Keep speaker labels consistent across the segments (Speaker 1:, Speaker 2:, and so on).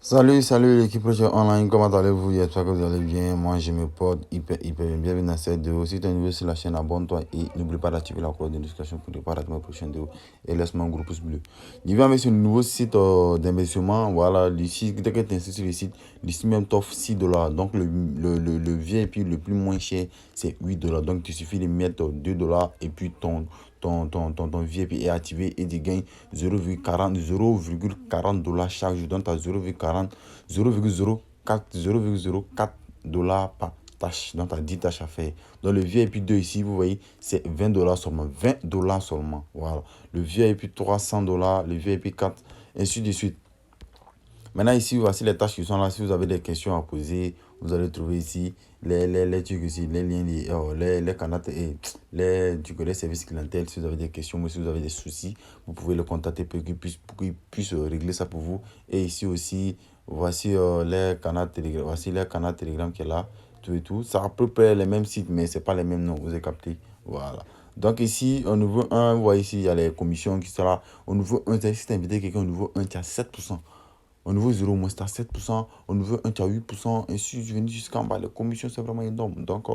Speaker 1: Salut l'équipe Projet Online, comment allez-vous? J'espère que vous allez bien. Moi je me porte hyper bien. Bienvenue dans cette vidéo. Si tu es nouveau sur la chaîne, abonne-toi et n'oublie pas d'activer la cloche de notification pour ne pas rater ma prochaine vidéo. Et laisse-moi un gros pouce bleu. Je viens avec ce nouveau site d'investissement. Voilà, dès que tu inscris sur le site, le même t'offre $6. Donc le VIP le plus moins cher, c'est $8. Donc il suffit de mettre $2 et puis ton VIP est activé et tu gagnes 0,40 dollars chaque jour. Donc tu as 0,04 dollars par tâche. Donc tu as 10 tâches à faire. Donc le VIP 2 ici, vous voyez, c'est $20 seulement. $20 seulement. Voilà. Le VIP 300 $, le VIP 4, ainsi de suite. Maintenant, ici, voici les tâches qui sont là. Si vous avez des questions à poser, vous allez trouver ici les trucs ici, les liens, les canaux et les services clientèle. Si vous avez des questions, si vous avez des soucis, vous pouvez le contacter pour qu'il puisse régler ça pour vous. Et ici aussi, voici les canaux Telegram. Voici les canaux Telegram qui est là. Tout et tout. C'est à peu près les mêmes sites, mais ce n'est pas les mêmes noms. Vous avez capté. Voilà. Donc ici, au niveau 1, vous voyez ici, il y a les commissions qui sont là. Au niveau 1, si tu as invité quelqu'un au niveau 1, tu as 7%. Au niveau 0, moi, c'est à 7%. Au niveau 1, tu as 8%. Et si je venais jusqu'en bas, les commissions, c'est vraiment énorme. Donc,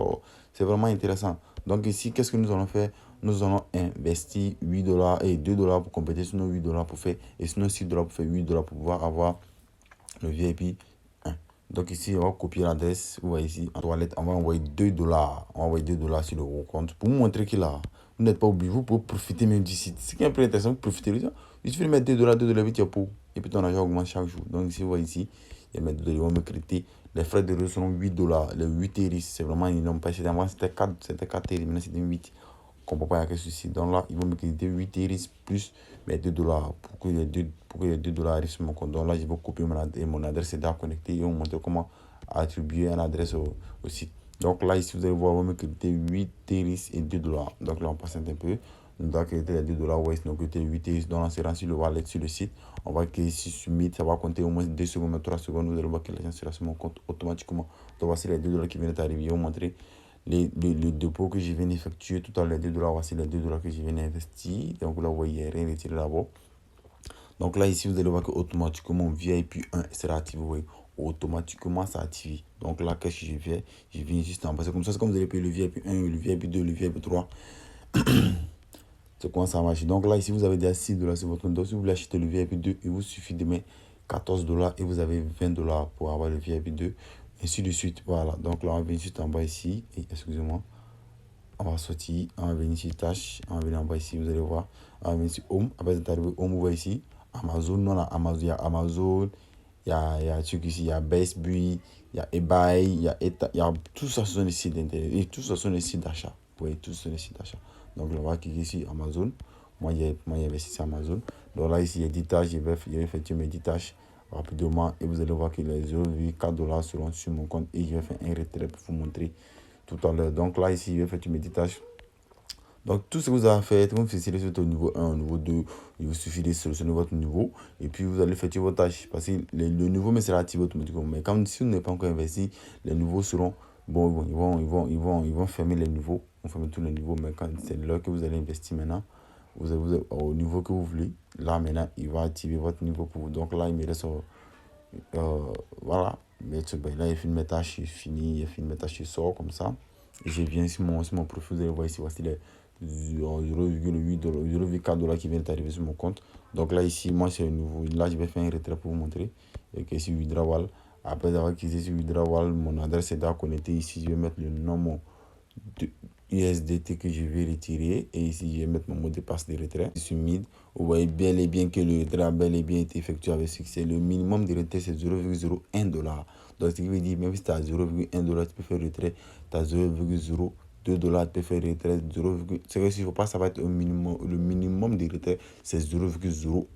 Speaker 1: c'est vraiment intéressant. Donc, ici, qu'est-ce que nous allons faire? Nous allons investir $8 et $2 pour compléter, sinon $8 pour faire, et sinon $6 pour faire $8 pour pouvoir avoir le VIP 1. Donc, ici, on va copier l'adresse. Vous voyez ici, en toilette, on va envoyer $2. On va envoyer $2 sur le gros compte pour vous montrer qu'il a. Vous n'êtes pas obligé, vous pouvez profiter même du site. Ce qui est un peu intéressant, vous profitez de ça. Il suffit de mettre $2, $2, vite, pour. Et puis ton argent augmente chaque jour. Donc ici, vous voyez ici, il y a $2, ils vont me créditer. Les frais de réseau seront $8. Les 8 TRI, c'est vraiment énorme. Parce que avant, c'était 4 TRI, maintenant c'était 8. Je comprends pas, il y a quelque souci. Donc là, ils vont me créditer 8 TRI plus mes $2 pour que les $2 arrivent sur mon compte. Donc là, je vais copier mon adresse et connecter et vous montrer comment attribuer une adresse au site. Donc là, ici, vous allez voir, on va me créditer 8 TRI et $2. Donc là, on passe un peu. On doit créditer les $2, ouais, sinon créditer 8 TRI. Donc là, c'est sur le wallet, sur le site. On va cliquer ici submit, ça va compter au moins 2 secondes, 3 secondes. Vous allez voir que l'argent sera sur mon compte automatiquement. Donc voici les $2 qui viennent d'arriver. Je vais vous montrer le dépôt que je viens d'effectuer tout à l'heure. Les $2, voici les $2 que je viens d'investir. Donc là, vous voyez, rien retiré là-bas. Donc là, ici, vous allez voir que automatiquement VIP 1 sera activé. Vous voyez, automatiquement, ça active. Donc là, qu'est-ce que je fais? Je viens juste en passer comme ça. C'est comme vous allez payer le VIP 1, le VIP 2, le VIP 3. C'est comment ça marche. Donc là, ici, vous avez déjà $6 sur votre compte. Donc si vous voulez acheter le VIP 2, il vous suffit de mettre $14 et vous avez $20 pour avoir le VIP 2. Ainsi de suite. Voilà. Donc là, on va venir juste en bas ici. Excusez-moi. On va sortir. On va venir sur tâche. On va venir en bas ici. Vous allez voir. On va venir sur Home. Après, vous êtes arrivé Home, vous voyez ici. Amazon. Non, là, Amazon. Il y a Amazon. Il y a truc ici. Il y a Best Buy. Il y a eBay. Il y a tout ça sur les sites d'internet. Et tout ça sur les sites d'achat. Vous voyez, tout sur les sites d'achat. Donc là, on va cliquer ici Amazon. Moi, j'ai investi sur Amazon. Donc là, ici, il y a 10 tâches. Je vais effectuer mes 10 tâches rapidement. Et vous allez voir que les $0,4 seront sur mon compte. Et je vais faire un retrait pour vous montrer tout à l'heure. Donc là, ici, je vais effectuer mes 10 tâches. Donc tout ce que vous avez à faire, vous faites sur au niveau 1, au niveau 2, il vous suffit de sélectionner votre niveau et puis vous allez effectuer vos tâches parce que le nouveau me sera activé automatiquement. Mais comme si vous n'avez pas encore investi, les nouveaux seront, bon, ils vont fermer les nouveaux, on ferme tous les nouveaux, mais quand c'est l'heure que vous allez investir maintenant, vous avez au niveau que vous voulez, là maintenant, il va activer votre niveau pour vous. Donc là, il me reste, voilà, mais là, il filme mes tâches, il finit, il filme mes tâches, il sort comme ça. Et je viens sur mon profil, vous allez voir ici, voici les $0,4 qui viennent d'arriver sur mon compte. Donc là, ici, moi, c'est un nouveau. Là, je vais faire un retrait pour vous montrer. Et que c'est withdrawal. Après avoir cliqué sur withdrawal, mon adresse est déjà connectée. Ici, je vais mettre le nom de USDT que je vais retirer. Et ici, je vais mettre mon mot de passe de retrait. Sur MID, vous voyez bel et bien que le retrait a bel et bien été effectué avec succès. Le minimum de retrait, c'est $0,01. Donc, ce qui veut dire, même si tu as $0,1, tu peux faire retrait. Tu as $2, tu peux faire retrait. C'est que s'il ne faut pas, ça va être un minimum. Le minimum de retrait, c'est $0,01.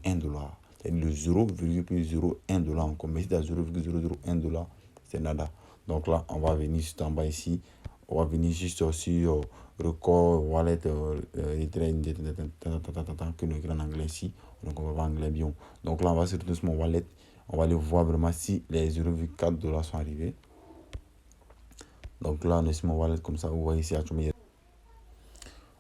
Speaker 1: C'est le $0,01 encore. Mais si tu as $0,001, c'est nada. Donc là, on va venir juste en bas ici. On va venir juste sur record, wallet, que le grand anglais ici. Donc on va voir anglais bien. Donc là, on va se retourner sur mon wallet. On va aller voir vraiment si les $0,4 sont arrivés. Donc là, on est sur mon wallet comme ça. Vous voyez ici,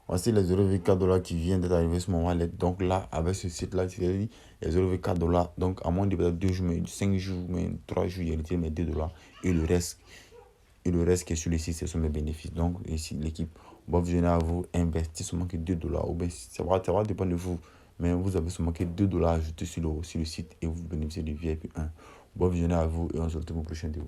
Speaker 1: Voici les 0,4 $ qui viennent d'être arrivés sur mon wallet. Donc là, avec ce site-là, c'est les 0,4 $. Donc à moins de peut-être 2 jours, mais 5 jours, mais 3 jours, il y a retiré mes 2 $. Et le reste qui est sur le site, ce sont mes bénéfices. Donc ici, l'équipe, bonne journée à vous. Investissez seulement que 2 $. Ou bien ça va dépendre de vous. Mais vous avez seulement que 2 $ ajoutés sur le site et vous bénéficiez du VIP 1. Bonne journée à vous et on se retrouve au prochain vidéo.